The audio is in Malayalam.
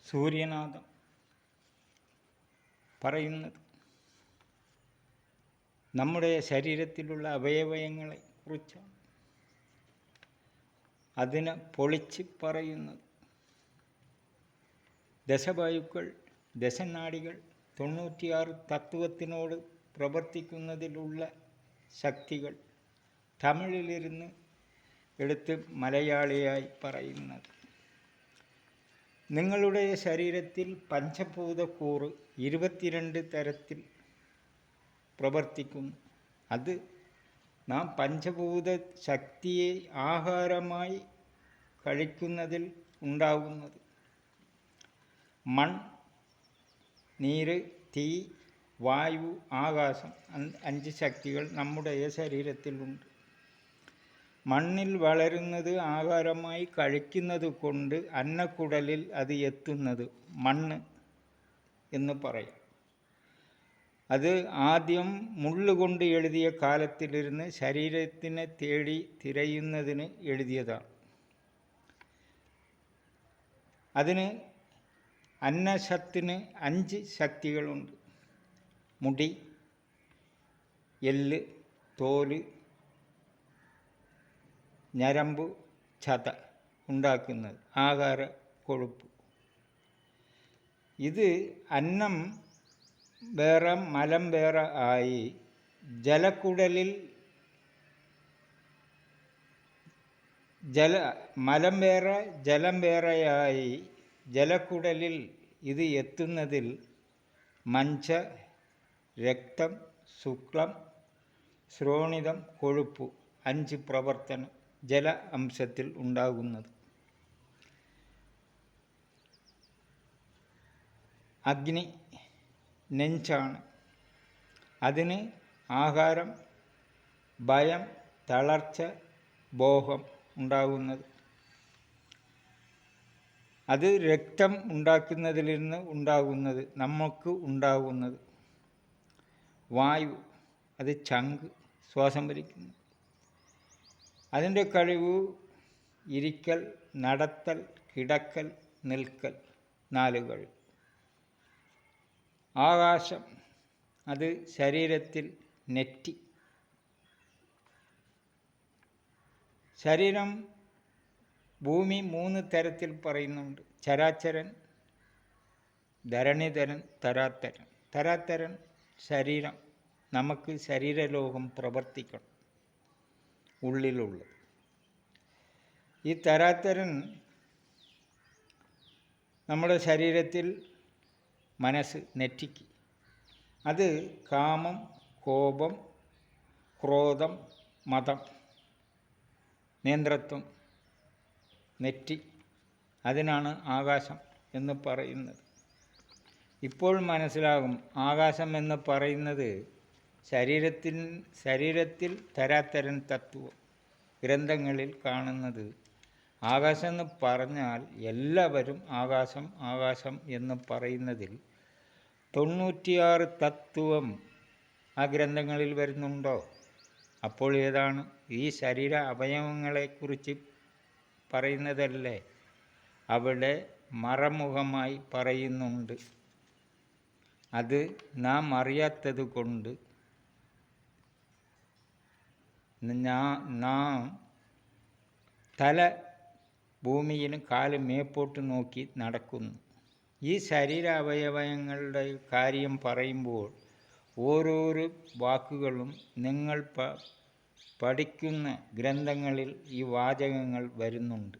സൂര്യനാഥം പറയുന്നത് നമ്മുടെ ശരീരത്തിലുള്ള അവയവങ്ങളെ കുറിച്ചാണ്. അതിനെ പൊളിച്ച് പറയുന്നത് ദശവായുക്കൾ, ദശനാഡികൾ, 96 തത്വത്തിനോട് പ്രവർത്തിക്കുന്നതിലുള്ള ശക്തികൾ തമിഴിലിരുന്ന് എടുത്ത് മലയാളിയായി പറയുന്നത്. നിങ്ങളുടെ ശരീരത്തിൽ പഞ്ചഭൂതക്കൂറ് 22 തരത്തിൽ പ്രവർത്തിക്കുന്നു. അത് നാം പഞ്ചഭൂത ശക്തിയെ ആഹാരമായി കഴിക്കുന്നതിൽ ഉണ്ടാകുന്നത്. മൺ, നീര്, തീ, വായു, ആകാശം, 5 ശക്തികൾ നമ്മുടെ ശരീരത്തിലുണ്ട്. മണ്ണിൽ വളരുന്നത് ആഹാരമായി കഴിക്കുന്നത് കൊണ്ട് അന്നക്കുടലിൽ അത് എത്തുന്നത് മണ്ണ് എന്ന് പറയും. അത് ആദ്യം മുള്ളുകൊണ്ട് എഴുതിയ കാലത്തിലിരുന്ന് ശരീരത്തിനെ തേടി തിരയുന്നതിന് എഴുതിയതാണ്. അതിന് അന്നശത്തിന് 5 ശക്തികളുണ്ട്. മുടി, എല്ല്, തോല്, ഞരമ്പ്, ചത ഉണ്ടാക്കുന്നത് ആഹാര കൊഴുപ്പ്. ഇത് അന്നം വേറെ മലം വേറെ ആയി ജലക്കുടലിൽ മലം വേറെ ജലം വേറെയായി ജലക്കുടലിൽ ഇത് എത്തുന്നതിൽ മഞ്ച, രക്തം, ശുക്ലം, ശ്രോണിതം, കൊഴുപ്പ് 5 പ്രവർത്തനം ജല അംശത്തിൽ ഉണ്ടാകുന്നത്. അഗ്നി നെഞ്ചാണ്. അതിന് ആഹാരം, ഭയം, തളർച്ച, മോഹം ഉണ്ടാകുന്നത്. അത് രക്തം ഉണ്ടാക്കുന്നതിൽ നിന്ന് ഉണ്ടാകുന്നത്, നമുക്ക് ഉണ്ടാകുന്നത്. വായു, അത് ചങ്ക്, ശ്വാസം വലിക്കുന്നു. അതിൻ്റെ കഴിവ് ഇരിക്കൽ, നടത്തൽ, കിടക്കൽ, നിൽക്കൽ, 4 കഴിവ്. ആകാശം, അത് ശരീരത്തിൽ നെറ്റി. ശരീരം ഭൂമി 3 തരത്തിൽ പറയുന്നുണ്ട്. ചരാചരൻ, ധരണിധരൻ, തരാതരൻ. തരാതരൻ ശരീരം, നമുക്ക് ശരീരലോകം പ്രവർത്തിക്കണം ഉള്ളിലുള്ളത്. ഈ തരാതരൻ നമ്മുടെ ശരീരത്തിൽ മനസ്സ്, നെറ്റിക്ക്. അത് കാമം, കോപം, ക്രോധം, മതം, നേതൃത്വം, നെറ്റി. അതിനാണ് ആകാശം എന്ന് പറയുന്നത്. ഇപ്പോൾ മനസ്സിലാകും ആകാശം എന്ന് പറയുന്നത് ശരീരത്തിൽ തരാതരൻ തത്വം ഗ്രന്ഥങ്ങളിൽ കാണുന്നത്. ആകാശം എന്ന് പറഞ്ഞാൽ എല്ലാവരും ആകാശം ആകാശം എന്ന് പറയുന്നതിൽ 96 തത്വം ആ ഗ്രന്ഥങ്ങളിൽ വരുന്നുണ്ടോ? അപ്പോൾ ഏതാണ്? ഈ ശരീര അവയവങ്ങളെക്കുറിച്ച് പറയുന്നതല്ലേ അവിടെ മറമുഖമായി പറയുന്നുണ്ട്. അത് നാം അറിയാത്തത് കൊണ്ട് നാം തല ഭൂമിയിലും കാല് മേപ്പോട്ട് നോക്കി നടക്കുന്നു. ഈ ശരീര അവയവങ്ങളുടെ കാര്യം പറയുമ്പോൾ ഓരോരോ വാക്കുകളും നിങ്ങൾ പഠിക്കുന്ന ഗ്രന്ഥങ്ങളിൽ ഈ വാചകങ്ങൾ വരുന്നുണ്ട്.